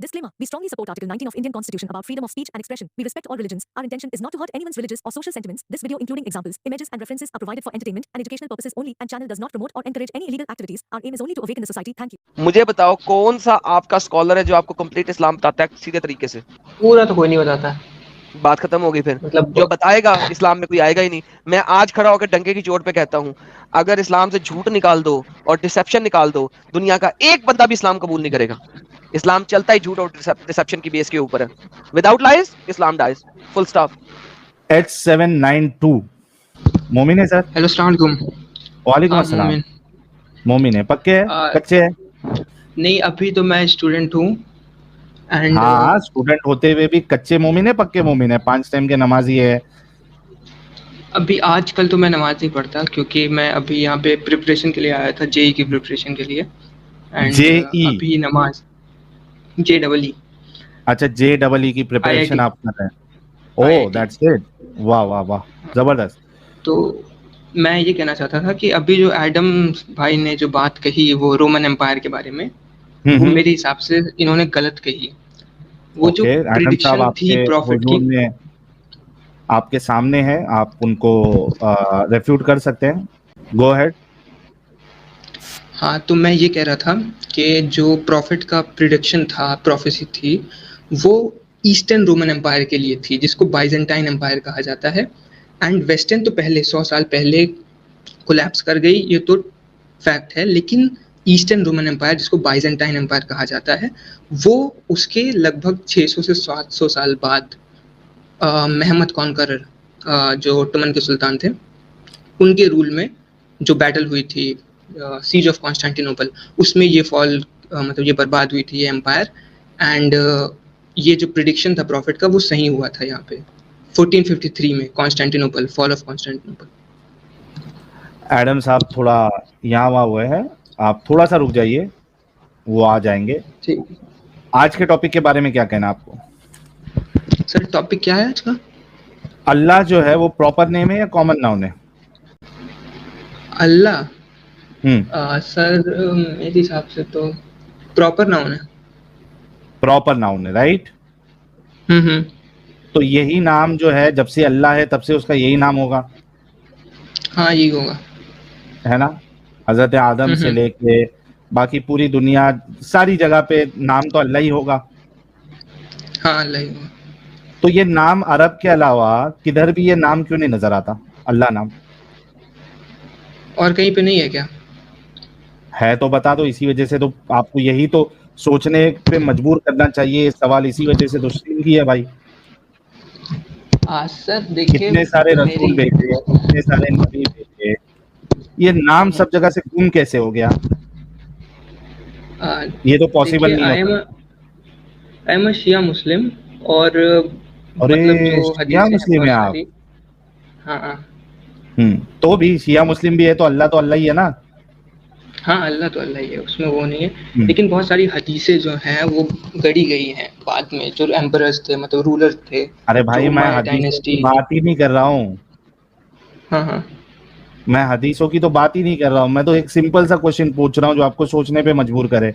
Disclaimer. We strongly support Article 19 of Indian Constitution about freedom of speech and expression. We respect all religions. Our intention is not to hurt anyone's religious or social sentiments. This video, including examples, images and references, are provided for entertainment and educational purposes only and channel does not promote or encourage any illegal activities. Our aim is only to awaken the society. Thank you. مجھے بتاؤ کون سا آپ کا scholar ہے جو آپ کو کمپلیٹ اسلام بتاتا ہے سیدھے طریقے سے؟ پورا تو کوئی نہیں بتاتا. بات ختم ہو گئی. پھر مطلب جو بتائے گا اسلام میں کوئی آئے گا ہی نہیں. میں آج کھڑا ہو کے ڈنکے کی چوٹ پہ کہتا ہوں اگر اسلام سے جھوٹ نکال دو اور ڈسیپشن نکال دو دنیا کا ایک بندہ بھی اسلام قبول نہیں کرے گا. اسلام چلتا ہی جھوٹ اور ڈسیپشن کی بیس کے اوپر ہے. Without lies Islam dies. Full stop. 8792 مومن ہے سر. ہیلو السلام علیکم. وعلیکم السلام. مومن ہے پکے ہے کچے ہے؟ نہیں ابھی تو میں اسٹوڈنٹ ہوں. ہاں اسٹوڈنٹ ہوتے ہوئے بھی کچے مومن ہے پکے مومن ہے؟ 5 ٹائم کے نمازی ہے. ابھی آج کل تو میں نماز نہیں پڑھتا کیونکہ میں ابھی یہاں پہ پریپریشن کے لیے آیا تھا JEE کی پریپریشن کے لیے. ابھی نماز JEE. اچھا JEE کی پریپریشن آپ کر رہے ہیں. اوہ دیٹس اٹ. واہ واہ واہ زبردست. تو میں یہ کہنا چاہتا تھا کہ ابھی جو ایڈم بھائی نے جو بات کہی وہ رومن امپائر کے بارے میں وہ میرے حساب سے انہوں نے غلط کہی. وہ جو پریڈکشن تھی پروفٹ کی آپ کے سامنے ہے, آپ ان کو ریفیوٹ کر سکتے ہیں. گو ہیڈ. ہاں تو میں یہ کہہ رہا تھا کہ جو پروفٹ کا پریڈکشن تھا پروفیسی تھی وہ ایسٹرن رومن امپائر کے لیے تھی جس کو بائزنٹائن امپائر کہا جاتا ہے. اینڈ ویسٹرن تو پہلے 100 سال پہلے کولیپس کر گئی یہ تو فیکٹ ہے, لیکن ایسٹرن رومن امپائر جس کو بائزنٹائن امپائر کہا جاتا ہے وہ اس کے لگ بھگ 600 سے 700 سال بعد محمد کانکرر جو اوٹومن کے سلطان تھے ان کے رول میں جو بیٹل ہوئی تھی سیج آف کانسٹینٹینوپل اس میں یہ فال مطلب یہ برباد ہوئی تھی یہ امپائر. اینڈ یہ جو پریڈکشن تھا پروفٹ کا وہ صحیح ہوا تھا یہاں پہ 1453 میں کانسٹینٹینوپل فال آف کانسٹینٹینوپل. ایڈم صاحب تھوڑا یہاں وہاں ہوئے ہیں, آپ تھوڑا سا رک جائیے وہ آ جائیں گے. آج کے ٹاپک کے بارے میں کیا کہنا آپ کو؟ سر ٹاپک کیا ہے آج کا؟ اللہ جو ہے وہ پراپر نیم ہے یا کامن ناؤن ہے؟ اللہ سر میرے حساب سے تو پراپر ناؤن ہے. پراپر ناؤن ہے رائٹ. تو یہی نام جو ہے جب سے اللہ ہے تب سے اس کا یہی نام ہوگا. ہاں یہی ہوگا ہے نا. حضرت آدم سے لے کے باقی پوری دنیا ساری جگہ پہ نام تو اللہ ہی ہوگا. ہاں اللہ ہی ہوگا. تو یہ نام عرب کے علاوہ کدھر بھی یہ نام کیوں نہیں نظر آتا اللہ نام؟ اور کہیں پہ نہیں ہے کیا؟ ہے تو بتا دو. اسی وجہ سے تو آپ کو یہی تو سوچنے پہ مجبور کرنا چاہیے سوال. اسی وجہ سے تو شروع کیا ہے بھائی. سر دیکھیے اتنے سارے رسول بھیجے, اتنے سارے نبی بھیجے, یہ نام سب جگہ سے گم کیسے ہو گیا؟ یہ تو پاسبل نہیں ہوتا. آئی ایم اے شیعہ مسلم اور شیعہ مسلم ہیں آپ؟ ہاں تو بھی شیعہ مسلم بھی ہے تو اللہ ہی ہے نا. ہاں اللہ تو اللہ ہی ہے اس میں وہ نہیں ہے, لیکن بہت ساری حدیثیں جو ہیں وہ گڑی گئی ہیں بعد میں جو ایمپررز تھے مطلب رولر تھے. ارے بھائی میں حدیثوں کی بات ہی نہیں کر رہا ہوں. ہاں میں حدیثوں کی تو بات ہی نہیں کر رہا ہوں. میں تو ایک سمپل سا کوشچن پوچھ رہا ہوں جو آپ کو سوچنے پہ مجبور کرے.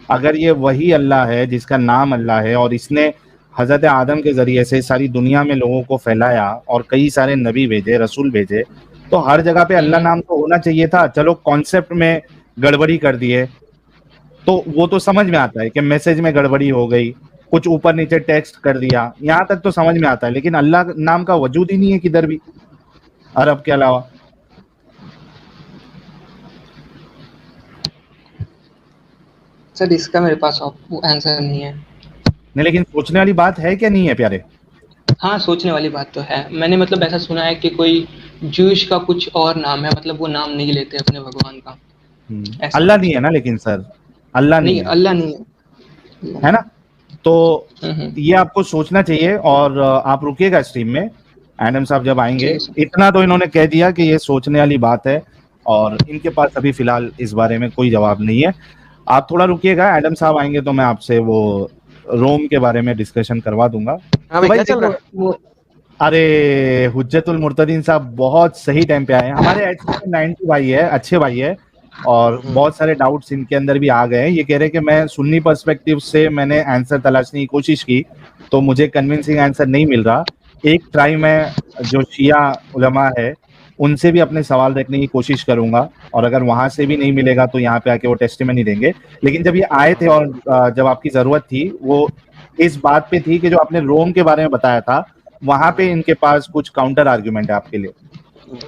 اگر یہ وہی اللہ ہے جس کا نام اللہ ہے اور اس نے حضرت آدم کے ذریعے سے ساری دنیا میں لوگوں کو پھیلایا اور کئی سارے نبی بھیجے رسول بھیجے تو ہر جگہ پہ اللہ نام تو ہونا چاہیے تھا. چلو کانسیپٹ میں گڑبڑی کر دیے تو وہ تو سمجھ میں آتا ہے کہ میسج میں گڑبڑی ہو گئی, کچھ اوپر نیچے ٹیکسٹ کر دیا, یہاں تک تو سمجھ میں آتا ہے. لیکن اللہ نام کا وجود ہی نہیں ہے کدھر بھی عرب کے علاوہ. سر اس کا میرے پاس آنسر نہیں ہے. نہیں لیکن سوچنے والی بات ہے کیا نہیں ہے پیارے؟ ہاں سوچنے والی بات تو ہے. میں نے مطلب ایسا سنا ہے کہ کوئی جوش کا کچھ اور نام ہے, مطلب وہ نام نہیں لیتے اپنے بھگوان کا. اللہ نہیں ہے نا, لیکن سر اللہ نہیں ہے. اللہ نہیں ہے نا. تو یہ آپ کو سوچنا چاہیے. اور آپ رکیے گا اسٹریم میں, ایڈم صاحب جب آئیں گے اتنا تو انہوں نے کہہ دیا کہ یہ سوچنے والی بات ہے اور ان کے پاس ابھی فی الحال اس بارے میں کوئی جواب نہیں ہے. آپ تھوڑا رکیے گا, ایڈم صاحب آئیں گے تو میں آپ سے وہ روم کے بارے میں ڈسکشن کروا دوں گا. ارے حجت المرتدین صاحب بہت صحیح ٹائم پہ آئے ہیں. ہمارے 90 بھائی ہے, اچھے بھائی ہے, اور بہت سارے ڈاؤٹس ان کے اندر بھی آ گئے ہیں. یہ کہہ رہے ہیں کہ میں سنی پرسپیکٹو سے میں نے آنسر تلاشنے کی کوشش کی تو مجھے کنونسنگ آنسر نہیں مل رہا. ایک ٹرائی میں جو شیعہ علماء ہے ان سے بھی اپنے سوال رکھنے کی کوشش کروں گا, اور اگر وہاں سے بھی نہیں ملے گا تو یہاں پہ آ کے وہ ٹیسٹیمنی دیں گے. لیکن جب یہ آئے تھے اور جب آپ کی ضرورت تھی وہ اس بات پہ تھی کہ جو آپ نے روم کے بارے میں بتایا تھا وہاں پہ ان کے پاس کچھ کاؤنٹر آرگیومنٹ ہے آپ کے لیے.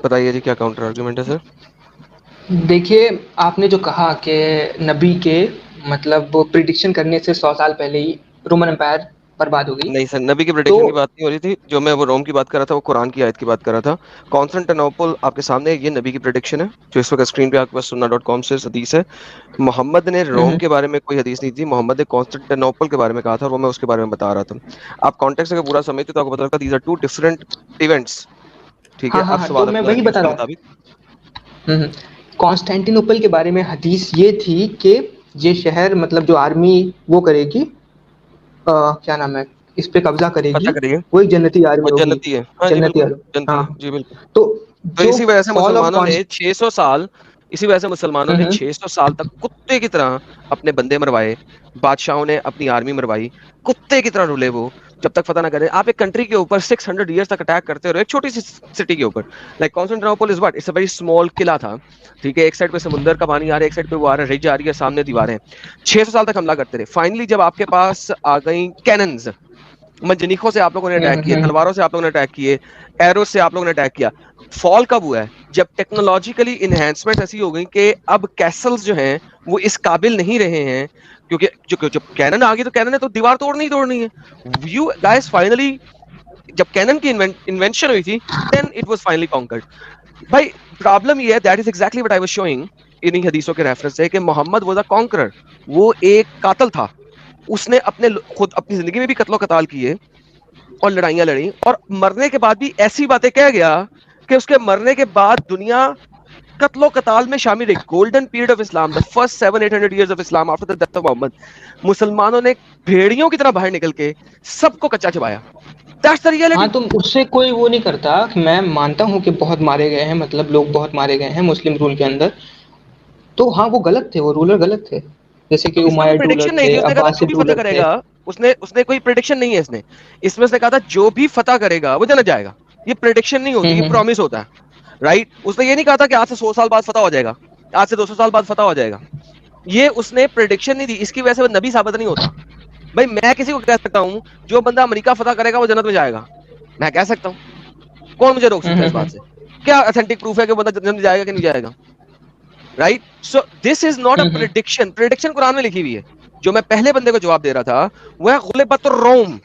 بتائیے جی کیا کاؤنٹر آرگومنٹ ہے سر؟ دیکھیے آپ نے جو کہا کہ نبی کے مطلب پریڈکشن کرنے سے 100 سال پہلے ہی رومن امپائر برباد ہو گئی. نہیں سر, نبی کی تو پریڈکشن کی بات نہیں ہو رہی تھی. جو میں وہ روم کی بات کر رہا تھا وہ قرآن کی آیت کی بات کر رہا تھا. کانسٹنٹینوپل آپ کے سامنے, یہ نبی کی پریڈکشن ہے جو اس وقت اسکرین پہ آپ کے پاس sunna.com سے حدیث ہے. محمد نے روم کے بارے میں کوئی حدیث نہیں تھی, محمد نے کانسٹنٹینوپل کے بارے میں کہا تھا اور وہ میں اس کے بارے میں بتا رہا تھا. آپ کانٹیکسٹ اگر پورا سمجھتے تو آپ کو پتا لگتا these are two different events. ٹھیک ہے, ہاں اب ہاں تو سوال میں اپنا وہی رکھیں اس بتا کے رہا مطابق. ہوں. کانسٹینٹینوپل کے بارے میں حدیث یہ تھی کہ یہ شہر مطلب جو آرمی وہ کرے گی, کیا نام ہے, اس پہ قبضہ کرے پتہ گی, کریے وہ ایک جنتی وہ آرمی ہوگی. جنتی ہے. ہاں جی جنتی بالکل آرمی, جنتی ہاں. ہے جی بالکل. تو تو جو اسی وجہ سے فال آف مسلمانوں نے 600 سال, اسی وجہ سے مسلمانوں نے 600 سال تک کتے کی طرح اپنے بندے مروائے, بادشاہوں نے اپنی آرمی مروائی, کتے کی طرح رولے وہ جب تک فتح نہ کرے. آپ ایک کنٹری کے اوپر 600 ایئرس تک اٹیک کرتے رہے, ایک چھوٹی سی سٹی کے اوپر. Like Constantinople is what, it's a very small قلعہ تھا. ٹھیک ہے, ایک سائڈ پہ سمندر کا پانی آ رہا ہے, ایک سائڈ پہ وہ آ رہا ہے, رچ آ رہی ہے, سامنے دیواریں. 600 سال تک حملہ کرتے رہے. فائنلی جب آپ کے پاس آ گئی کیننز, منجنیقوں سے آپ لوگوں نے اٹیک کیے, تلواروں سے آپ لوگوں نے اٹیک کیے, ایرو سے آپ لوگوں نے اٹیک کیا. فال کب ہوا ہے؟ جب ٹیکنالوجیکلی انہینسمنٹ ایسی ہو گئی کہ اب کیسلز جو ہیں وہ اس قابل نہیں رہے ہیں, کیونکہ جب کینن آ گئی تو کینن نے تو دیوار توڑنی ہی توڑنی ہے. یو گائز فائنلی جب کینن کی انوینشن ہوئی تھی then it was finally conquered. بھائی پرابلم یہ ہے, that is exactly what I was showing انہی حدیثوں کے ریفرنس سے, کہ محمد واز اے کانکرر. وہ ایک قاتل تھا, اس نے خود اپنی زندگی میں بھی قتل و قتال کیے اور لڑائیاں لڑی, اور مرنے کے بعد بھی ایسی باتیں کہہ گیا کہ اس کے مرنے کے بعد دنیا قتل و قتال میں شامل رہی. Golden period of Islam, the first 700-800 years of Islam after the death of Muhammad, مسلمانوں نے بھیڑیوں کی طرح باہر نکل کے سب کو کچا چبایا. That's the ہاں reality. تو اس سے کوئی وہ نہیں کرتا. میں مانتا ہوں کہ بہت مارے گئے ہیں, مطلب لوگ بہت مارے گئے ہیں مسلم رول کے اندر. تو ہاں وہ غلط تھے, وہ رولر غلط تھے, جیسے تو کہ اس میں کوئی امایہ رولر پریڈکشن نہیں تھے, تھی, اس نے کہا تھا جو عباسد بھی فتح رولر کرے تھے. گا, اس نے کوئی پریڈکشن نہیں ہے. اس میں اس نے کہا تھا جو بھی فتح کرے گا وہ جنت جائے گا. یہ پریڈکشن نہیں ہوتی, یہ پرومس ہوتا ہے, رائٹ. اس نے یہ نہیں کہا تھا کہ آج سے 100 سال بعد فتح ہو جائے گا, آج سے 200 سال بعد فتح ہو جائے گا. یہ اس نے پریڈکشن نہیں دی, اس کی وجہ سے وہ نبی ثابت نہیں ہوتا. بھائی میں کسی کو کہہ سکتا ہوں جو بندہ امریکہ فتح کرے گا وہ جنت میں جائے گا, میں کہہ سکتا ہوں, کون مجھے روک سکتا ہے اس بات سے؟ کیا اتھینٹک پروف ہے کہ بندہ جنت میں جائے گا کہ نہیں جائے گا, right. So this is not a prediction. Prediction قرآن میں لکھی ہوئی ہے. جو میں پہلے بندے کو جواب دے رہا تھا وہ ہے غلبت الروم,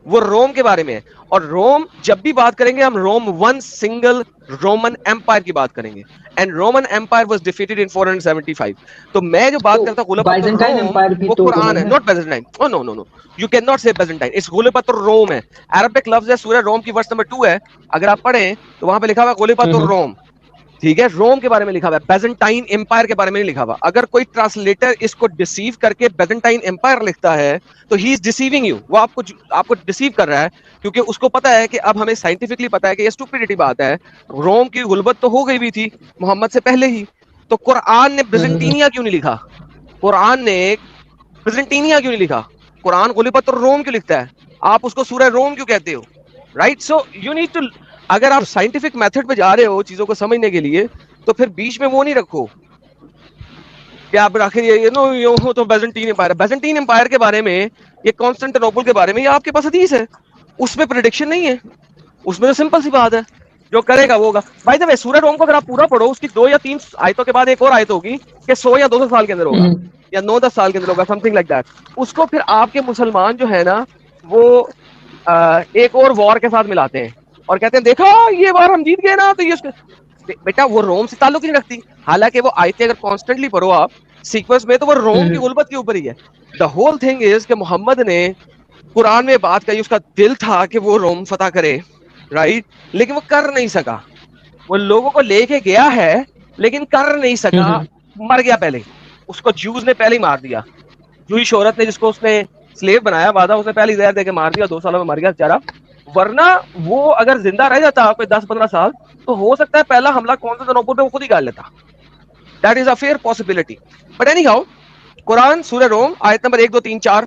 وہ روم کے بارے میں ہے. اور روم جب بھی بات کریں گے ہم Rome one single Roman empire کی بات کریں گے, and Roman empire was defeated in 475. تو میں جو بات تو کرتا ہوں غلبت بائزنٹائن الروم امپائر بھی وہ تو قرآن رومن ہے, ہے. Not Byzantine. Oh no no no, you can not say Byzantine, it's غلبت الروم ہے. عربک لفظ ہے, سورہ روم کی ورس نمبر 2 ہے, اگر آپ پڑھیں تو وہاں پہ لکھا ہوا ہے غلبت الروم. ٹھیک ہے, روم کے بارے میں لکھا ہوا ہے, بیزنٹائن امپائر کے بارے میں نہیں لکھا ہوا. اگر کوئی ٹرانسلیٹر اس کو ڈیسیو کر کے بیزنٹائن امپائر لکھتا ہے تو ہی از ڈیسیونگ یو, وہ آپ کو ڈیسیو کر رہا ہے, کیونکہ اس کو پتا ہے کہ اب ہمیں سائنٹیفکلی پتا ہے کہ یہ اسٹوپیڈیٹی بات ہے. روم کی غلبت تو ہو گئی بھی تھی محمد سے پہلے ہی, تو قرآن نے بیزنٹینیا کیوں نہیں لکھا؟ قرآن نے بیزنٹینیا کیوں نہیں لکھا؟ قرآن غلبت الروم کیوں لکھتا ہے؟ آپ اس کو سورہ روم کیوں کہتے ہو؟ Right. So you need to, اگر آپ سائنٹیفک میتھڈ پہ جا رہے ہو چیزوں کو سمجھنے کے لیے تو پھر بیچ میں وہ نہیں رکھو کہ آپ آخر یہ نو تو بیزنٹین امپائر. بیزنٹین امپائر کے بارے میں, یہ کانسٹنٹینوپل کے بارے میں, یہ آپ کے پاس حدیث ہے, اس میں پریڈکشن نہیں ہے, اس میں تو سمپل سی بات ہے جو کرے گا وہ ہوگا. بھائی دا وے سورہ روم کو اگر آپ پورا پڑھو, اس کی 2 یا 3 آیتوں کے بعد ایک اور آیت ہوگی کہ 100 یا 200 سال کے اندر ہوگا, یا 9-10 سال کے اندر ہوگا, سم تھنگ لائک دیٹ. اس کو پھر آپ کے مسلمان جو ہے نا وہ ایک اور وار کے ساتھ ملاتے ہیں اور کہتے ہیں دیکھا یہ وار ہم جیت گئے نا, تو یہ بیٹا وہ روم سے تعلق نہیں رکھتی. حالانکہ وہ آیتیں اگر کانسٹنٹلی پڑھو آپ سیکوینس میں تو وہ روم کی غلبت کے اوپر ہی ہے. دا ہول تھنگ از کہ محمد نے قرآن میں بات کہی, اس کا دل تھا کہ وہ روم فتح کرے, رائٹ, لیکن وہ کر نہیں سکا. وہ لوگوں کو لے کے گیا ہے لیکن کر نہیں سکا, مر گیا پہلے. اس کو جوز نے پہلے ہی مار دیا, جوئی شہرت نے جس کو اس نے سلیو بنایا وعدہ, اس نے پہلے زہر دے کے مار دیا, 2 سالوں میں مر گیا بیچارہ. ورنہ وہ اگر زندہ رہ جاتا کوئی 10-15 سال تو ہو سکتا ہے پہلا حملہ کانسٹنٹینوپل پہ وہ خود ہی کر لیتا. That is a fair possibility. But anyhow, Quran Surah Rome ayat number 1 2 3 4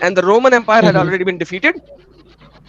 and the Roman Empire had already been defeated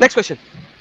Next question.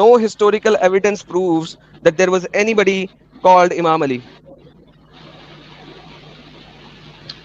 No historical evidence proves that there was anybody called Imam Ali.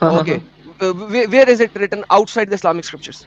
Okay. Where is it written outside the Islamic scriptures?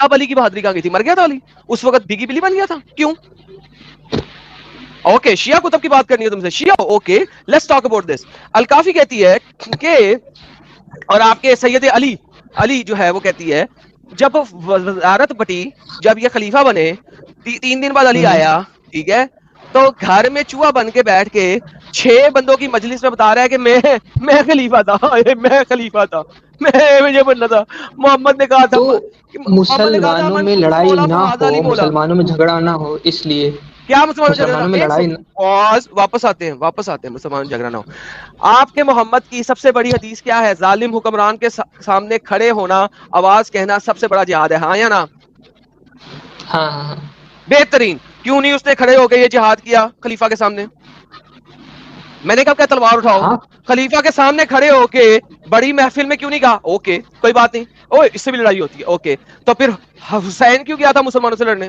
اب علی کی بہادری کہاں گئی تھی؟ مر گیا تھا علی اس وقت، بھیگی بلی بن گیا تھا. کیوں؟ اوکے شیعہ کتب کی بات کرنی ہے تم سے، شیعہ okay let's talk about this. الکافی کہتی ہے کہ اور آپ کے سید علی جو ہے وہ کہتی ہے جب وزارت بٹی، جب یہ خلیفہ بنے 3 دن بعد علی آیا، ٹھیک ہے، تو گھر میں چوہا بن کے بیٹھ کے 6 بندوں کی مجلس میں بتا رہا ہے کہ میں خلیفہ تھا، میں خلیفہ تھا، مجھے بننا تھا. محمد نے کہا تھا، تو مسلمانوں میں لڑائی نہ ہو، بولا مسلمانوں میں جھگڑا نہ ہو، اس لیے کیا مسلمانوں میں لڑائی واپس آتے ہیں مسلمان جھگڑا نہ ہو. آپ کے محمد کی سب سے بڑی حدیث کیا ہے؟ ظالم حکمران کے سامنے کھڑے ہونا، آواز کہنا سب سے بڑا جہاد ہے. ہاں یا نا؟ ہاں بہترین. کیوں نہیں اس نے کھڑے ہو کے یہ جہاد کیا خلیفہ کے سامنے؟ میں نے کہا کہ تلوار اٹھاؤ، ہاں خلیفہ کے سامنے کھڑے ہو کے بڑی محفل میں کیوں نہیں کہا اوکے کوئی بات نہیں، اس سے بھی لڑائی ہوتی ہے اوکے؟ تو پھر حسین کیوں گیا تھا مسلمانوں سے لڑنے؟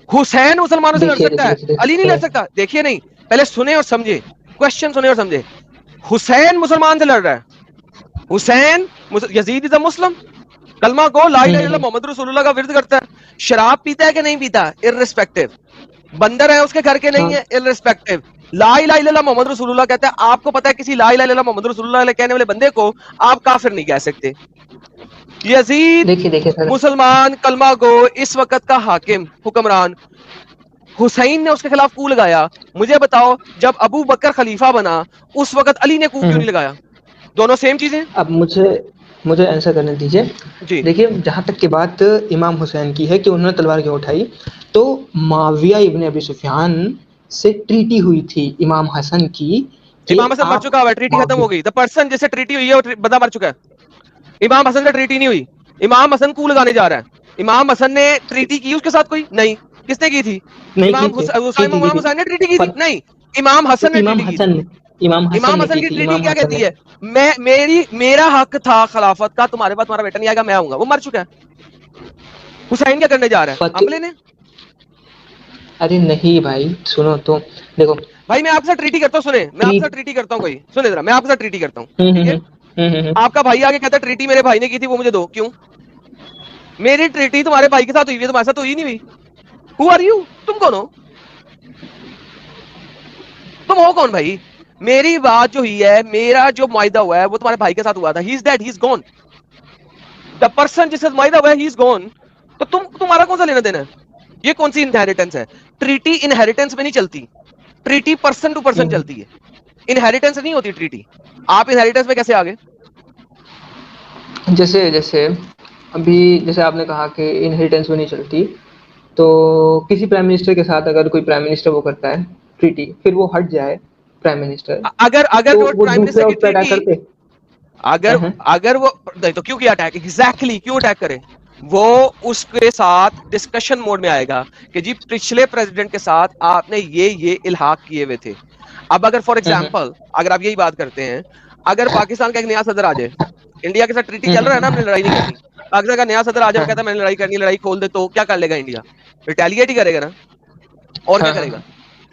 حسین مسلمانوں سے لڑ دیکھیے سکتا ہے، علی نہیں لڑ سکتا. دیکھیے نہیں، پہلے سنیں اور سمجھے، کوشچن سنیں اور سمجھے. حسین مسلمان سے لڑ رہا ہے، حسین یزید از اے مسلم، کلمہ کو لا الہ الا اللہ محمد رسول اللہ کا ورد کرتا ہے. شراب پیتا ہے کہ نہیں پیتا؟ ارریسپیکٹو. بندر ہے اس کے گھر کے نہیں ہے؟ ارریسپیکٹو. لا الہ الا اللہ محمد رسول اللہ کہتا ہے. آپ کو پتا ہے کسی لا الہ الا اللہ محمد رسول اللہ کہنے والے بندے کو آپ کافر نہیں کہہ سکتے. یزید دیکھیے سر، مسلمان کلمہ گو اس وقت کا حاکم حکمران، حسین نے اس کے خلاف کو لگایا. مجھے بتاؤ جب ابو بکر خلیفہ بنا اس وقت علی نے کو کیوں نہیں لگایا؟ دونوں سیم چیزیں. اب مجھے آنسر کرنے دیجیے. جی دیکھیے جہاں تک کہ بات امام حسین کی ہے کہ انہوں نے تلوار کیوں اٹھائی، تو معاویہ ابن ابی سفیان سے ٹریٹی ہوئی تھی امام حسن کی. امام حسن مر چکا ہوا ہے، ٹریٹی ختم ہو گئی. دا پرسن جس سے ٹریٹی ہوئی ہے وہ بندہ مر چکا ہے. امام حسن سے ٹریٹی نہیں ہوئی. امام حسن کو لگانے جا رہا ہے. امام حسن نے ٹریٹی کی اس کے ساتھ کوئی نہیں. کس نے کی تھی؟ امام حسین نے ٹریٹی کی تھی؟ نہیں، امام حسن نے ٹریٹی کی تھی. امام حسن کی ٹریٹی کیا کہتی ہے؟ میرا حق تھا خلافت کا، تمہارے پاس تمہارا بیٹا نہیں آئے گا، میں آؤں گا. وہ مر چکا ہے. حسین کیا کرنے جا رہا ہے؟ عملے نے. ارے نہیں بھائی سنو تو، دیکھو بھائی میں آپ سے ٹریٹی کرتا ہوں، سنیں میں آپ سے ٹریٹی کرتا ہوں، کوئی سنے ذرا، میں آپ سے ٹریٹی کرتا ہوں، ٹھیک ہے؟ آپ کا بھائی آگے کہتا ہے ٹریٹی میرے بھائی نے کی تھی وہ مجھے دو. کیوں؟ میری ٹریٹی تمہارے بھائی کے ساتھ ہوئی ہے، تمہارے ساتھ ہوئی نہیں ہوئی. Who are you? تم کون ہو؟ تم ہو کون بھائی؟ میری بات جو ہوئی ہے، میرا جو معاہدہ ہوا ہے وہ تمہارے بھائی کے ساتھ ہوا تھا. He is dead, he is gone. The person جس سے معاہدہ ہوا ہے ہی از گون. تو تمہارا کون سا لینا دینا ہے؟ یہ کون سی انہیریٹنس ہے؟ ٹریٹی انہیریٹنس میں نہیں چلتی، ٹریٹی پرسن ٹو پرسن چلتی ہے، انہیریٹنس نہیں ہوتی ٹریٹی. آپ انہیریٹنس میں کیسے آگے؟ جیسے ابھی جیسے آپ نے کہا کہ انہیریٹنس میں نہیں چلتی، تو کسی پرائم منسٹر کے ساتھ اگر کوئی پرائم منسٹر وہ کرتا ہے ٹریٹی، پھر وہ ہٹ جائے پرائم منسٹر، اگر تو وہ پرائم منسٹر دوسرے کی اس پہ اٹیک ٹریٹی، کرتے. اگر وہ تو کیوں کیا اٹیک؟ ایگزیکٹلی کیوں اٹیک کرے؟ وہ اس کے ساتھ ڈسکشن موڈ میں آئے گا کہ جی پچھلے پریزیڈنٹ کے ساتھ آپ نے یہ الحاق کیے ہوئے تھے. اب اگر فار ایگزامپل اگر آپ یہی بات کرتے ہیں، اگر پاکستان کا ایک نیا صدر آ جائے، انڈیا کے ساتھ ٹریٹی چل رہا ہے نا، ہم نے لڑائی نہیں کرنی، پاکستان کا نیا صدر آ جائے وہ کہتا ہے میں نے لڑائی کرنی، لڑائی کھول دے، تو کیا کر لے گا انڈیا؟ ریٹیلیٹ ہی کرے گا نا. اور کیا کرے گا؟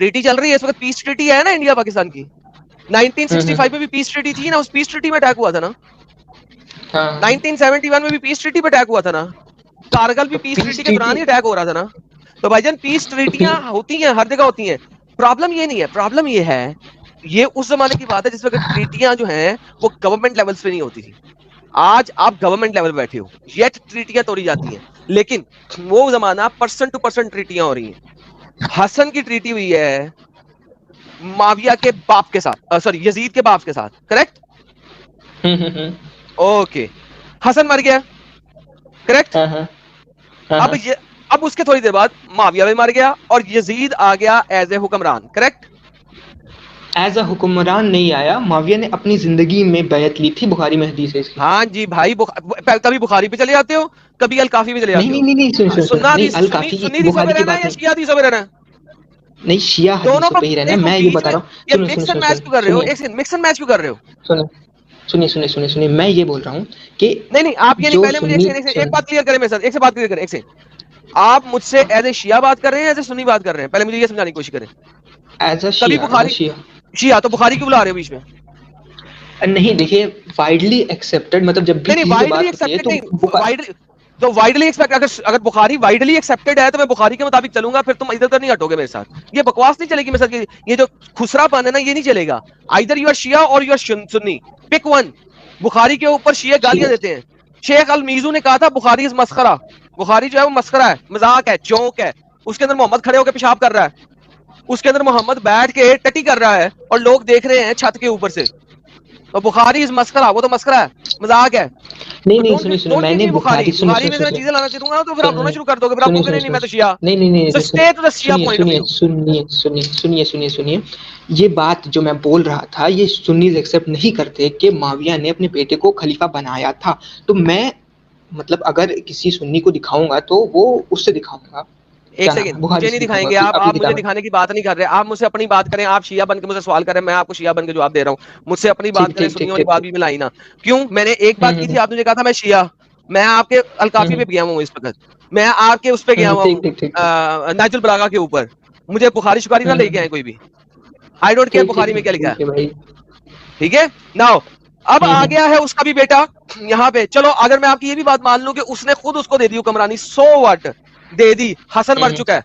ٹریٹی چل رہی ہے اس وقت، پیس ٹریٹی ہے نا انڈیا پاکستان کی. 1965 میں بھی پیس ٹریٹی تھی نا، اس پیس ٹریٹی میں اٹیک ہوا تھا نا. 1971 میں بھی پیس ٹریٹی پہ اٹیک ہوا تھا نا. کارگل بھی پیس ٹریٹی کے دوران ہی اٹیک ہو رہا تھا نا. تو بھائی جان پیس ٹریٹیاں ہوتی ہیں، ہر جگہ ہوتی ہیں. پرابلم یہ نہیں ہے، پرابلم یہ ہے، یہ اس زمانے کی بات ہے جس وقت ٹریٹیاں جو ہیں وہ گورنمنٹ لیولز پہ نہیں ہوتی تھی. آج آپ گورنمنٹ لیول پہ بیٹھے ہو، یہ ٹریٹیاں توڑی جاتی ہیں، لیکن وہ زمانہ پرسن ٹو پرسن ٹریٹیاں ہو رہی ہیں. حسن کی ٹریٹی ہوئی ہے معاویہ کے باپ کے ساتھ، سوری یزید کے باپ کے ساتھ، کریکٹ؟ اوکے، حسن مر گیا، کریکٹ؟ اب اس کے تھوڑی دیر بعد معاویہ بھی مر گیا اور یزید آ گیا ایز اے حکمران، کریکٹ؟ ایز اے حکمران نہیں آیا، معاویہ نے اپنی زندگی میں بیعت لی تھی، بخاری میں حدیث ہے اس کی. ہاں جی بھائی، کبھی بخاری پہ چلے جاتے ہو، کبھی الکافی پہ چلے جاتے ہو. نہیں سننا الکافی سنی حدیث پہ رہنا ہے یا شیعہ حدیث پہ رہنا ہے؟ نہیں، شیعہ دونوں حدیثوں پہ ہی رہنا ہے. میں یہ بتا رہا ہوں، یہ مکس اینڈ میچ کیوں کر رہے ہو؟ ایک مکس اینڈ میچ کیوں کر رہے ہو؟ سنیں، میں یہ بول رہا ہوں کہ نہیں آپ یہ نہیں، پہلے مجھے ایک بات کلیئر کریں میرے ساتھ، ایک سے بات کلیئر کریں، ایک سے. آپ مجھ سے ایز اے شیعہ بات کر رہے ہیں ایز اے سنی بات کر رہے ہیں؟ پہلے مجھے یہ سمجھانے کی کوشش کریں. ایز اے کبھی بخاری شیعہ تو بخاری کیوں بلا رہے ہو بیچ میں؟ نہیں دیکھیے، وائڈلی ایکسپٹڈ مطلب جب بھی کسی سے بات ہوتی ہے تو تو وائڈلی ایکسپیکٹ اگر بخاری وائڈلی ایکسپٹڈ ہے تو میں بخاری کے مطابق چلوں گا, پھر تم ادھر ادھر نہیں ہٹو گے میرے ساتھ. یہ بکواس نہیں چلے گی میرے ساتھ, یہ جو خسرا پن ہے نا یہ نہیں چلے گا. Either you are Shia or you are Sunni, pick one. بخاری کے اوپر شیعہ گالیاں دیتے ہیں. شیخ المیزو نے کہا تھا بخاری از مسخرہ, بخاری جو ہے وہ مسخرہ ہے, مذاق ہے, جوک ہے. اس کے اندر محمد کھڑے ہو کے پیشاب کر رہا ہے, اس کے اندر محمد بیٹھ کے ٹٹی کر رہا ہے اور لوگ دیکھ رہے ہیں چھت کے اوپر سے. تو بخاری از مسخرہ, وہ تو مسخرہ ہے, مذاق ہے. نہیں سنیے, میں نے بخاری بخاری میں چیزیں لانا چاہوں گا تو پھر آپ رونا شروع کر دو گے, پھر آپ کہو گے نہیں میں تو شیعہ. سنیے, یہ بات جو میں بول رہا تھا یہ سنیز ایکسپٹ نہیں کرتے کہ معاویہ نے اپنے بیٹے کو خلیفہ بنایا تھا. تو میں مطلب اگر کسی سنی کو دکھاؤں گا تو وہ اس سے دکھاؤں گا. ایک سیکنڈ, مجھے نہیں دکھائیں گے آپ مجھے دکھانے کی بات نہیں کر رہے, آپ مجھ سے اپنی بات کریں. آپ شیعہ بن کے مجھے سوال کریں, میں آپ کو شیعہ بن کے جواب دے رہا ہوں. مجھ سے اپنی بات کریں, سنیوں والی بات بھی ملائی نا. کیوں میں نے ایک بات کی تھی, آپ نے کہا تھا میں شیعہ, میں آپ کے الکافی پہ گیا ہوں اس وقت, میں آپ کے اس پہ گیا ہوں نہج البلاغہ کے اوپر. مجھے بخاری شکاری نہ لے کے آئے کوئی بھی, آئی ڈونٹ کیئر بخاری میں کیا لکھا ہے. ٹھیک ہے ناؤ, اب آ گیا ہے اس کا بھی بیٹا یہاں پہ. چلو اگر میں آپ کی یہ بھی بات مان لوں کہ اس نے خود اس کو دے دی حکمرانی, سو واٹ دے دی, حسن مر چکا ہے.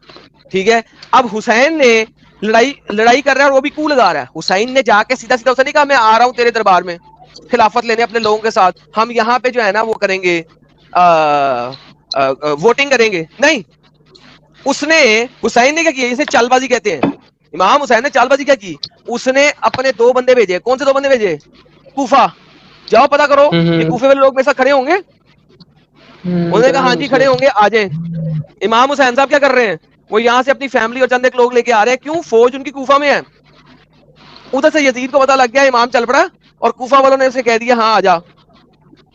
ٹھیک ہے, اب حسین نے لڑائی کر رہا ہے اور وہ بھی کو لگا رہا ہے. حسین نے جا کے سیدھا سیدھا اسے نہیں کہا میں آ رہا ہوں تیرے دربار میں خلافت لینے اپنے لوگوں کے ساتھ, ہم یہاں پہ جو ہے نا وہ کریں گے ووٹنگ کریں گے. نہیں, اس نے حسین نے کیا کیا, اسے چال بازی کہتے ہیں. امام حسین نے چال بازی کیا کی, اس نے اپنے 2 بندے بھیجے. کون سے 2 بندے بھیجے؟ کوفہ, جاؤ پتا کرو کہ کوفے والے لوگ میرے ساتھ کھڑے ہوں گے. انہوں نے کہا ہاں جی کھڑے ہوں گے, آ جائیں. امام حسین صاحب کیا کر رہے ہیں, وہ یہاں سے اپنی فیملی اور چند ایک لوگ لے کے آ رہے ہیں. کیوں؟ فوج ان کی کوفہ میں ہے. ادھر سے یزید کو پتا لگ گیا, امام چل پڑا اور کوفہ والوں نے اسے کہہ دیا ہاں آ جا.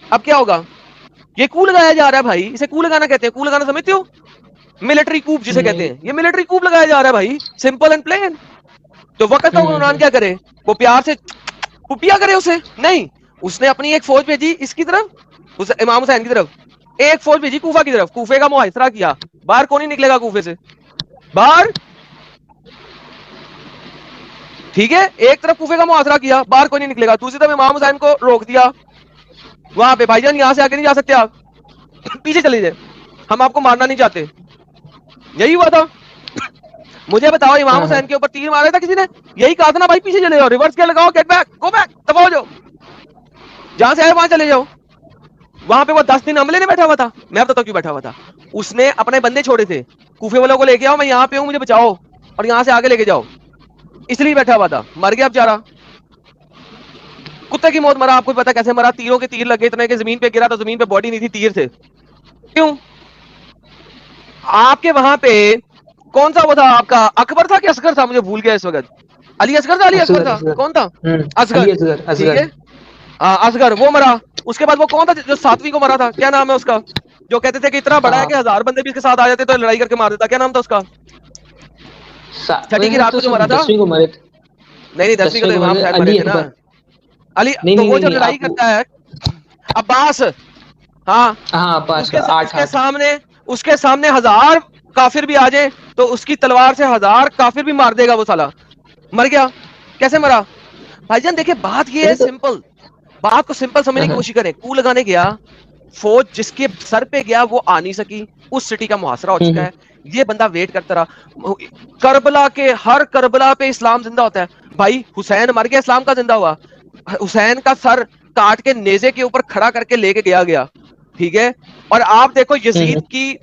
اب کیا ہوگا؟ یہ کو لگایا جا رہا ہے بھائی, اسے کو لگانا کہتے ہیں. کو لگانا سمجھتے ہو؟ ملٹری کوپ جسے کہتے ہیں, یہ ملٹری کوپ لگایا جا رہا ہے بھائی, سمپل اینڈ پلین. تو وقت کا حکمران کیا کرے, وہ پیار سے پپیا کرے اسے؟ نہیں, اس نے اپنی ایک فوج بھیجی اس کی طرف, امام حسین کی طرف, ایک فوج بھیجی کوفہ کی طرف. کوفے کا محاصرہ کیا, باہر کون نہیں نکلے گا کوفے سے باہر. ٹھیک ہے, ایک طرف کوفے کا محاصرہ کیا, باہر کوئی نہیں نکلے گا. دوسری طرف امام حسین کو روک دیا وہاں پہ, بھائی جان یہاں سے آگے نہیں جا سکتے, آپ پیچھے چلے جائیں, ہم آپ کو مارنا نہیں چاہتے. یہی ہوا تھا. مجھے بتاؤ امام حسین کے اوپر تیر مارا تھا کسی نے؟ یہی کہا تھا نا بھائی پیچھے چلے جاؤ, ریورس کیا لگاؤ, گیٹ بیک, گو بیک, دبا ہو جاؤ, جہاں سے آئے وہاں چلے جاؤ. وہاں پہ وہ 10 دن عملے نے بیٹھا ہوا تھا. میں بتاتا ہوں کیوں بیٹھا ہوا تھا. اس نے اپنے بندے چھوڑے تھے, کوفے والوں کو لے کے آؤ, میں یہاں پہ ہوں, مجھے بچاؤ اور یہاں سے آگے لے کے جاؤ, اس لیے بیٹھا ہوا تھا. مر گیا بیچارہ, کتے کی موت مرا. آپ کو پتا کیسے مرا؟ تیروں کے تیر لگے اتنے کہ زمین پہ گرا تو زمین پہ باڈی نہیں تھی, تیر تھے. کیوں؟ آپ کے وہاں پہ کون سا وہ تھا آپ کا, اکبر تھا کہ اصغر تھا, مجھے بھول گیا اس وقت. علی اصغر تھا, علی اصغر تھا, کون تھا؟ اصغر. ٹھیک ہے, اصغر وہ مرا. اس کے بعد وہ کون تھا جو 7ویں کو مرا تھا, کیا نام ہے اس کا, جو کہتے تھے کہ اتنا بڑا ہے کہ 1000 بندے بھی اس کے ساتھ آ جاتے تو لڑائی کر کے مار دیتا, کیا نام تھا اس کا؟ چھٹی کی رات کو جو مرا تھا, نہیں 10ویں کو تو امام صاحب مرے تھے نا. علی, تو وہ جو لڑائی کرتا ہے عباس, ہاں اس کے سامنے 1000 کافر بھی آ جائیں تو اس کی تلوار سے 1000 کافر بھی مار دے گا. وہ سالا مر گیا. کیسے مرا بھائی جان؟ دیکھیں بات یہ ہے سمپل, بات کو سمپل سمجھنے کی کوشش کریں. کو لگانے گیا, فوج جس کے سر پہ گیا وہ آ نہیں سکی, اس سٹی کا محاصرہ ہو چکا ہے. یہ بندہ ویٹ کرتا رہا. کربلا کے ہر کربلا پہ اسلام زندہ ہوتا ہے بھائی. حسین مر گیا, اسلام کا زندہ ہوا. حسین کا سر کاٹ کے نیزے کے اوپر کھڑا کر کے لے کے گیا. ٹھیک ہے, اور آپ دیکھو یزید کی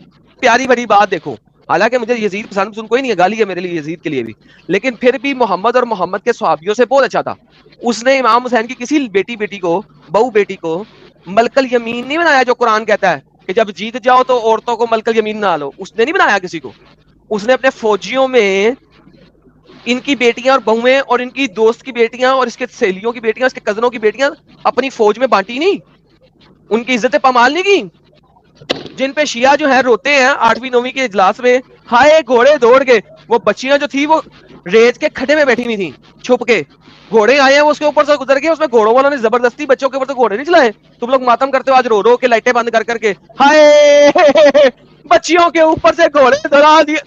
پیاری بڑی بات دیکھو. حالانکہ مجھے یزید پسند کوئی نہیں ہے, گالی ہے میرے لیے یزید کے لیے بھی, لیکن پھر بھی محمد اور محمد کے صحابیوں سے بہت اچھا تھا. اس نے امام حسین کی کسی بیٹی کو, بہو بیٹی کو ملک الیمین نہیں بنایا, جو قرآن کہتا ہے کہ جب جیت جاؤ تو عورتوں کو ملک الیمین نہ لو. اس نے نہیں بنایا کسی کو. اس نے اپنے فوجیوں میں ان کی بیٹیاں اور بہویں اور ان کی دوست کی بیٹیاں اور اس کے سہیلیوں کی بیٹیاں, اس کے کزنوں کی بیٹیاں اپنی فوج میں بانٹی نہیں, ان کی عزت پامال نہیں کی. جن پہ شیعہ جو ہے روتے ہیں 8ویں 9ویں کے اجلاس میں, ہائے گھوڑے دوڑ کے, وہ بچیاں جو تھی وہ ریت کے کھڈے میں بیٹھی ہوئی تھی چھپ کے, گھوڑے آئے ہیں وہ اس کے اوپر سے گزر گئے, اس میں گھوڑوں والوں نے زبردستی بچوں کے اوپر سے گھوڑے نہیں چلائے. تم لوگ ماتم کرتے ہو آج رو رو کے, لائٹیں بند کر کے, ہائے بچیوں کے اوپر سے گھوڑے دوڑا دیے.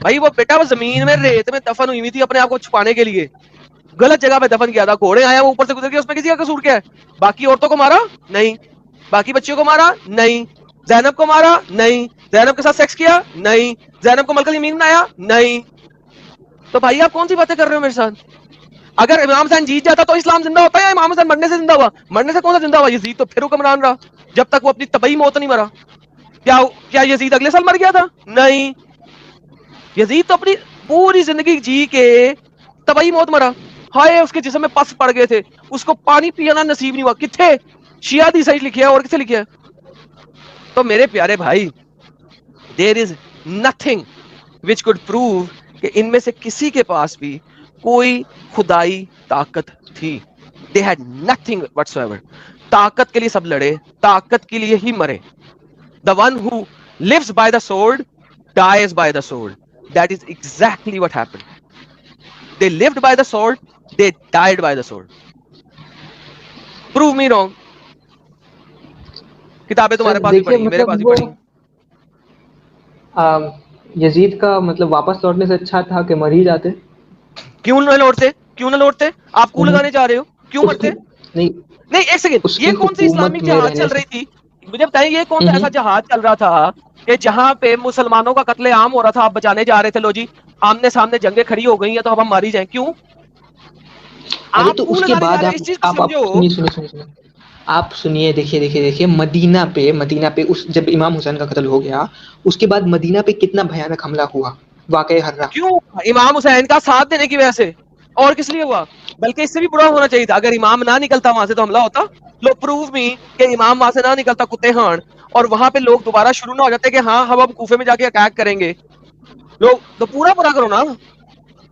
بھائی وہ بیٹا وہ زمین میں ریت میں دفن ہوئی تھی اپنے آپ کو چھپانے کے لیے, غلط جگہ پہ دفن کیا تھا. گھوڑے آئے وہ اوپر سے گزر گئے, اس میں کسی کا قصور کیا ہے؟ باقی عورتوں کو مارا نہیں, باقی بچیوں کو مارا نہیں, زینب کو مارا نہیں, زینب کے ساتھ سیکس کیا نہیں, زینب کو ملکل یمین بنایا نہیں. تو بھائی آپ کون سی باتیں کر رہے ہو میرے ساتھ؟ اگر امام حسین جیت جاتا تو اسلام زندہ ہوتا ہے یا امام حسین مرنے سے زندہ ہوا؟ مرنے سے کون سا زندہ ہوا؟ یزید تو پھر حکمران رہا جب تک وہ اپنی طبعی موت نہیں مرا. کیا یزید اگلے سال مر گیا تھا؟ نہیں, یزید تو اپنی پوری زندگی جی کے طبعی موت مرا. ہائے اس کے جسم میں پس پڑ گئے تھے, اس کو پانی پینا نصیب نہیں ہوا. کتنے شیعہ دی صحیح لکھیا ہے اور کسے لکھیا ہے؟ تو میرے پیارے بھائی, there is nothing which could prove کہ ان میں سے کسی کے پاس بھی کوئی خدائی طاقت تھی. They had nothing what's ever. طاقت کے لیے سب لڑے, طاقت کے لیے ہی مرے. The one who lives by the sword dies by the sword. That is exactly what happened. They lived by the sword, they died by the sword. Prove me wrong. کتابیں تمہارے پاس بھی پڑھی, میرے پاس بھی پڑھی. یزید کا مطلب واپس لوٹنے سے اچھا تھا کہ مر ہی جاتے. کیوں نہ لوٹتے؟ کیوں نہ لوٹتے؟ آپ کو لگانے جا رہے ہو, کیوں مرتے؟ نہیں ایک سیکنڈ, یہ کون سی اسلامک جہاد چل رہی تھی؟ مجھے بتائیں یہ کون سا ایسا جہاد چل رہا تھا کہ جہاں پہ مسلمانوں کا قتل عام ہو رہا تھا, آپ بچانے جا رہے تھے؟ لو جی آمنے سامنے جنگیں کھڑی ہو گئی ہیں تو اب ہم ماری جائیں, کیوں؟ ارے تو اس کے بعد آپ سنیے, دیکھیے مدینہ پہ اس جب امام حسین کا قتل ہو گیا اس کے بعد مدینہ پہ کتنا بھیانک حملہ ہوا, واقعہ ہررا. کیوں؟ امام حسین کا ساتھ دینے کی وجہ سے, اور کس لیے ہوا؟ بلکہ اس سے بھی برا ہونا چاہیے تھا اگر امام نہ نکلتا وہاں سے تو حملہ ہوتا. لو پروو می کہ امام وہاں سے نہ نکلتا کتے ہان, اور وہاں پہ لوگ دوبارہ شروع نہ ہو جاتے کہ ہاں ہم اب کوفے میں جا کے اٹیک کریں گے. لوگ تو پورا کرو نا.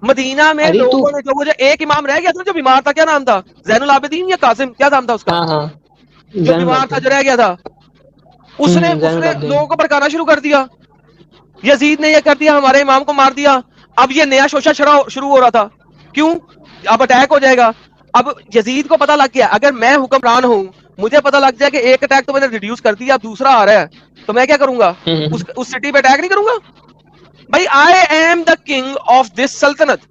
مدینہ میں لوگوں نے جو, مجھے ایک امام رہ گیا تھا جو بیمار تھا, کیا نام تھا؟ زین العابدین یا قاسم, کیا نام تھا اس کا؟ جو بیمار تھا, جو رہ گیا تھا, اس نے لوگوں کو بھڑکانا شروع کر دیا. یزید نے یہ کر دیا, ہمارے امام کو مار دیا. اب یہ نیا شوشہ شروع ہو رہا تھا, کیوں؟ اب اٹیک ہو جائے گا. اب یزید کو پتا لگ گیا اگر میں حکمران ہوں, مجھے پتا لگ جائے کہ ایک اٹیک تو میں نے ریڈیوس کر دیا, اب دوسرا آ رہا ہے, تو میں کیا کروں گا؟ اس سٹی پہ اٹیک نہیں کروں گا. بھائی I am the king of this سلطنت,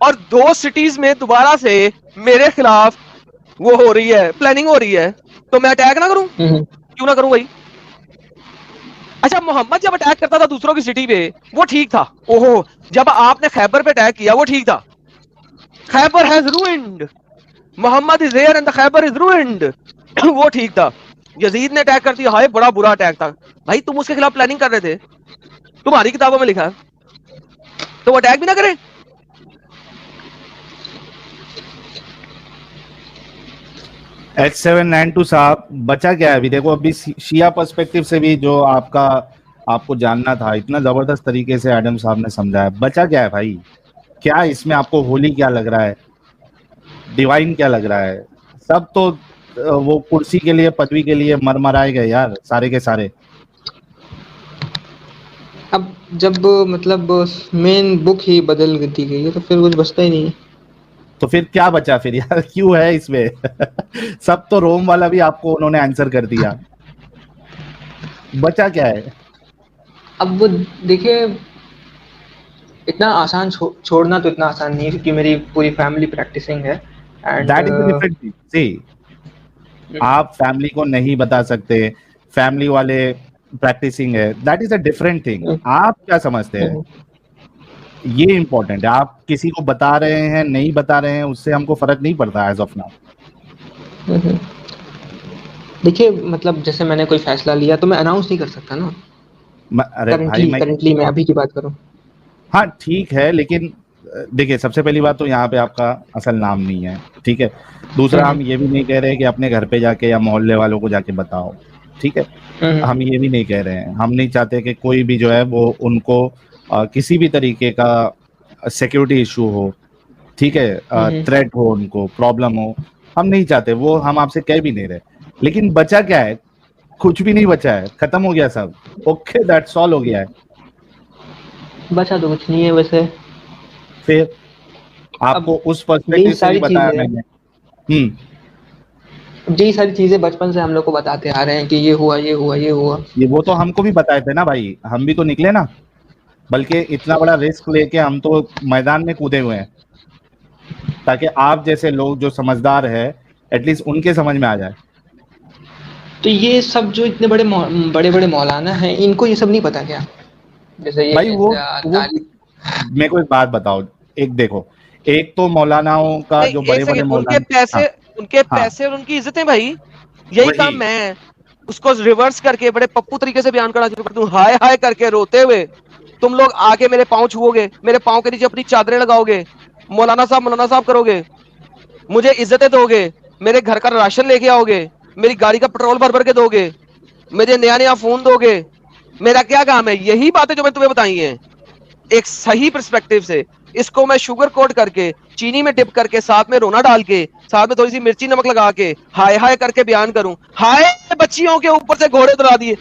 اور 2 سٹیز میں دوبارہ سے میرے خلاف وہ ہو رہی ہے, پلاننگ ہو رہی ہے, تو میں اٹیک نہ کروں؟ کیوں نہ کروں بھائی؟ اچھا محمد جب اٹیک کرتا تھا دوسروں کی سٹی پہ وہ ٹھیک تھا, اوہو جب آپ نے خیبر پہ اٹیک کیا وہ ٹھیک تھا. Khyber has ruined, Muhammad is here and Khyber is ruined, وہ ٹھیک تھا. یزید نے اٹیک کر دیا, ہائے بڑا برا اٹیک تھا. بھائی تم اس کے خلاف پلاننگ کر رہے تھے, تمہاری کتابوں میں لکھا ہے, تو وہ اٹیک بھی نہ کرے. H792 صاحب بچا کیا ہے ابھی؟ دیکھو ابھی شیعہ پرسپیکٹیو سے بھی جو آپ کو جاننا تھا اتنا زبردست طریقے سے ایڈم صاحب نے سمجھایا. بچا کیا ہے بھائی؟ کیا اس میں آپ کو ہولی کیا لگ رہا ہے, ڈیوائن کیا لگ رہا ہے؟ سب تو وہ کرسی کے لیے, پدوی کے لیے مرائے گئے یار, سارے کے سارے. اب جب مطلب مین بک ہی بدل دی گئی ہے تو پھر کچھ بچتا ہی نہیں ہے. تو پھر کیا بچا پھر یار, کیوں ہے اس میں؟ سب تو روم والا بھی آپ کو انہوں نے آنسر کر دیا, بچا کیا ہے؟ اب وہ دیکھیں اتنا آسان چھوڑنا تو اتنا آسان نہیں ہے کیونکہ میری پوری فیملی پریکٹسنگ ہے. That is a different thing. See, آپ فیملی کو نہیں بتا سکتے, فیملی والے پریکٹسنگ ہے, that is a different thing. آپ کیا سمجھتے ہیں یہ امپورٹنٹ ہے. آپ کسی کو بتا رہے ہیں نہیں بتا رہے ہیں, اس سے ہم کو فرق نہیں پڑتا ایز آف ناؤ. دیکھیے مطلب جیسے میں نے کوئی فیصلہ لیا تو میں اناؤنس نہیں کر سکتا نا. کرنٹلی میں ابھی کی بات کروں. ہاں ٹھیک ہے, لیکن دیکھیے سب سے پہلی بات تو یہاں پہ آپ کا اصل نام نہیں ہے, ٹھیک ہے. دوسرا ہم یہ بھی نہیں کہہ رہے کہ اپنے گھر پہ جا کے یا محلے والوں کو جا کے بتاؤ, ٹھیک ہے. ہم یہ بھی نہیں کہہ رہے ہیں, ہم نہیں چاہتے کہ کوئی بھی جو ہے وہ ان کو کسی بھی طریقے کا سیکیورٹی ایشو ہو, ٹھیک ہے, تھریٹ ہو, ان کو پرابلم ہو, ہم نہیں چاہتے وہ. ہم آپ سے کہہ بھی نہیں رہے, لیکن بچا کیا ہے؟ کچھ بھی نہیں بچا ہے, ختم ہو گیا سب. اوکے دیٹس آل ہو گیا ہے. بچا تو کچھ نہیں ہے ویسے. پھر آپ کو اس پرسپیکٹیو سے نہیں بتایا میں نے. جی ساری چیزیں بچپن سے ہم لوگ کو بتاتے آ رہے ہیں کہ یہ ہوا یہ ہوا یہ ہوا. یہ وہ تو ہم کو بھی بتائے تھے نا بھائی, ہم بھی تو نکلے نا. بلکہ اتنا بڑا رسک لے کے ہم تو میدان میں کودے ہوئے ہیں تاکہ آپ جیسے لوگ جو سمجھدار ہے ایٹ لیسٹ ان کے سمجھ میں آ جائے. تو یہ سب جو اتنے بڑے بڑے مولانا ہیں ان کو یہ سب نہیں پتا کیا؟ جیسے یہ بھائی وہ میرے کو ایک بات بتاؤ، ایک دیکھو، ایک تو مولاناؤں کا جو بڑے بڑے مولانا، ان کے پیسے اور ان کی عزتیں بھائی، یہی کام میں اس کو ریورس کر کے بڑے پپو طریقے سے بیان کرنا شروع کرتا ہوں، ہائے ہائے کر کے روتے ہوئے تم لوگ آگے میرے پاؤں چھوؤ گے، میرے پاؤں کے نیچے اپنی چادریں لگاؤ گے، مولانا صاحب کرو گے، مجھے عزتیں دو گے، میرے گھر کا راشن لے کے آؤ گے، میری گاڑی کا پیٹرول بھر کے دو گے، مجھے نیا فون دو گے، میرا کیا کام ہے؟ یہی باتیں جو میں تمہیں بتائی ہیں ایک صحیح پرسپیکٹو سے، اس کو میں شوگر کوٹ کر کے، چینی میں ڈپ کر کے، ساتھ میں رونا ڈال کے، ساتھ میں تھوڑی سی مرچی نمک لگا کے، ہائے ہائے کر کے بیان کروں، ہائے بچیوں کے اوپر سے گھوڑے اترا دیے،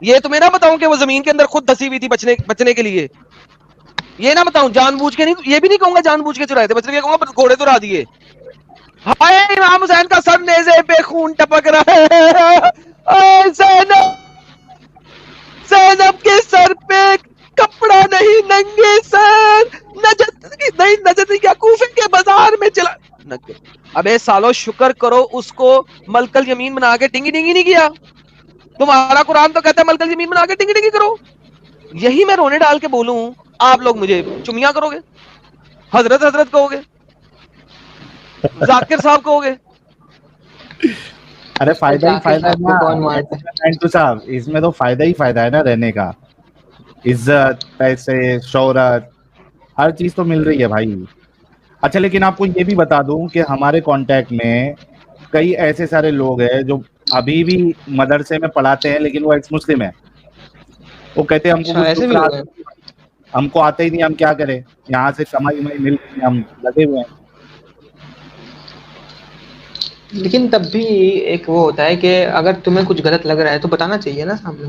یہ تو میں نہ بتاؤں کہ وہ زمین کے اندر خود دسی ہوئی تھی بچنے کے لیے، یہ نہ بتاؤں جان بوجھ کے نہیں، یہ بھی نہیں کہوں گا جان بوجھ کے چرائے تھے بچنے کے، کہوں گا گھوڑے اترا دیے، ہائے امام حسین کا سر نیزے پہ خون ٹپک رہا ہے، زینب کے سر پہ کپڑا نہیں، ننگے سر، نجد کیا کوفے کے بازار میں چلا، ابے سالو شکر کرو اس کو ملکل یمین بنا کے ڈنگی نہیں کیا، تمہارا قرآن تو کہتا ہے ملکل یمین بنا کے ڈنگی کرو، یہی میں رونے ڈال کے بولوں، آپ لوگ مجھے چمیاں کرو گے، حضرت کہو گے، ذاکر صاحب کہو گے، ارے فائدہ ہی فائدہ ہے نا صاحب، اس میں تو فائدہ ہی فائدہ ہے نا رہنے کا، عزت، پیسے، شہرت، ہر چیز تو مل رہی ہے بھائی۔ اچھا لیکن آپ کو یہ بھی بتا دوں کہ ہمارے کانٹیکٹ میں کئی ایسے سارے لوگ ہیں جو ابھی بھی مدرسے میں پڑھاتے ہیں لیکن وہ ایکس مسلم ہیں، وہ کہتے ہیں ہم کو آتے ہی نہیں، ہم کیا کریں، یہاں سے کمائی مل رہی ہے، ہم لگے ہوئے ہیں۔ لیکن تب بھی ایک وہ ہوتا ہے کہ اگر تمہیں کچھ غلط لگ رہا ہے تو بتانا چاہیے نا سامنے۔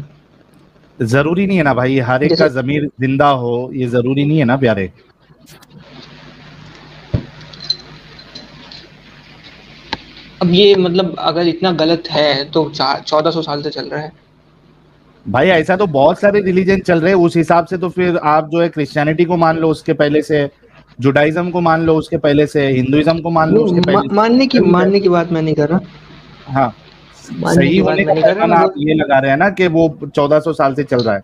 ضروری نہیں ہے نا بھائی ہر ایک کا ضمیر زندہ ہو، یہ ضروری نہیں ہے نا پیارے۔ اب یہ مطلب اگر اتنا غلط ہے تو 1400 سال سے چل رہا ہے بھائی، ایسا تو بہت سارے ریلیجن چل رہے ہیں، اس حساب سے تو پھر آپ جو ہے کرسچینٹی کو مان لو اس کے پہلے سے، جوڈائزم کو مان لو اس کے پہلے سے، ہندوازم کو مان لو اس کے پہلے سے، ماننے کی بات میں نہیں کر رہا، ہاں ماننے صحیح کی بات ہونے میں کا نہیں کر رہا، پیمانہ آپ یہ لگا رہے ہیں نا کہ وہ 1400 سال سے چل رہا ہے،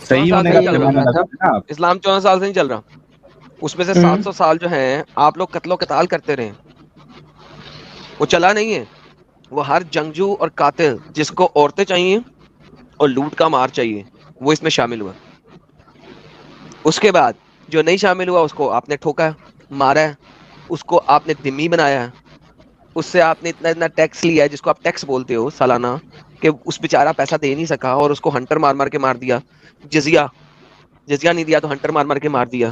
صحیح ہونے کا پیمانہ لگا رہے ہیں نا آپ۔ اسلام 14 سال سے نہیں چل رہا، اس میں سے 700 سال جو ہیں آپ لوگ قتل و قتال کرتے رہے، وہ چلا نہیں ہے، وہ ہر جنگجو اور قاتل جس کو عورتیں چاہیے اور لوٹ کا مار چاہیے وہ اس میں شامل ہوا، اس کے بعد جو نہیں شامل ہوا اس کو آپ نے ٹھوکا مارا ہے، اس کو آپ نے دمی بنایا ہے، اس سے آپ نے اتنا ٹیکس لیا ہے جس کو آپ ٹیکس بولتے ہو سالانہ، کہ اس بیچارہ پیسہ دے نہیں سکا اور اس کو ہنٹر مار کے مار دیا، جزیہ نہیں دیا تو ہنٹر مار کے مار دیا،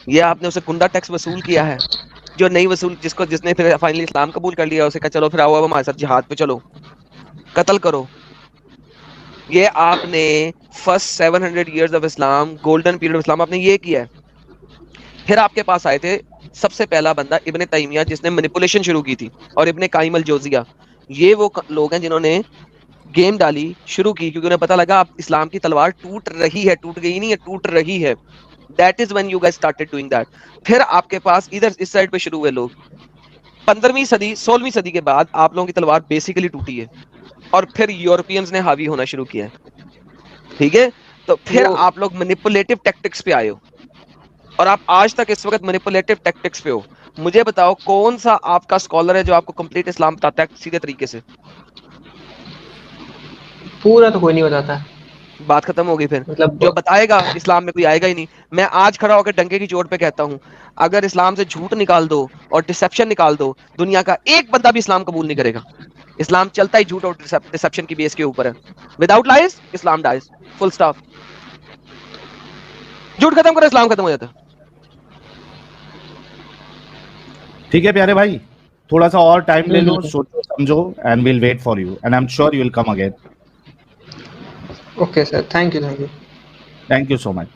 یہ آپ نے اسے گنڈا ٹیکس وصول کیا ہے، جو نہیں وصول جس نے پھر فائنلی اسلام قبول کر لیا اسے کہا چلو پھر آؤ اب ہمارے ساتھ جہاد پہ چلو، قتل کرو، یہ آپ نے first 700 years of Islam, golden period of Islam آپ نے یہ کیا ہے۔ پھر آپ کے پاس آئے تھے سب سے پہلا بندہ ابن تیمیہ جس نے مینیپولیشن شروع کی تھی، اور ابن قیم الجوزیہ، یہ وہ لوگ ہیں جنہوں نے گیم ڈالی شروع کی، کیونکہ انہیں پتا لگا اب اسلام کی تلوار ٹوٹ رہی ہے، ٹوٹ گئی نہیں ہے، ٹوٹ رہی ہے۔ That is when you guys started doing that۔ پھر آپ کے پاس ادھر اس سائڈ پہ شروع ہوئے لوگ، 15ویں صدی 16ویں صدی کے بعد آپ لوگوں کی تلوار بیسیکلی ٹوٹی ہے، اور پھر یورپینز نے حاوی ہونا شروع کیا ہے، ٹھیک ہے، تو پھر آپ لوگ مینیپولیٹو ٹیکٹکس پہ آئے ہو، اور آپ آج تک اس وقت مینیپولیٹو ٹیکٹکس پہ ہو۔ مجھے بتاؤ کون سا آپ کا اسکالر ہے جو آپ کو کمپلیٹ اسلام بتاتا ہے سیدھے طریقے سے؟ پورا تو کوئی نہیں بتاتا، بات ختم ہوگی، پھر مطلب جو بتائے گا اسلام میں کوئی آئے گا ہی نہیں۔ میں آج کھڑا ہو کے ڈنکے کی چوٹ پہ کہتا ہوں اگر اسلام سے جھوٹ نکال دو اور ڈسیپشن نکال دو، دنیا کا ایک بندہ بھی اسلام قبول نہیں کرے گا۔ اسلام چلتا ہی جھوٹ اور ڈسیپشن کی بیس کے اوپر ہے، وداؤٹ لائز اسلام ڈائز، فل سٹاپ۔ جھوٹ ختم کرو اسلام ختم ہو جاتا ہے۔ ٹھیک ہے پیارے بھائی، تھوڑا سا اور ٹائم لے لو، سوچو سمجھو، and we'll wait for you and I am sure you will come again. Okay sir, thank you thank you so much.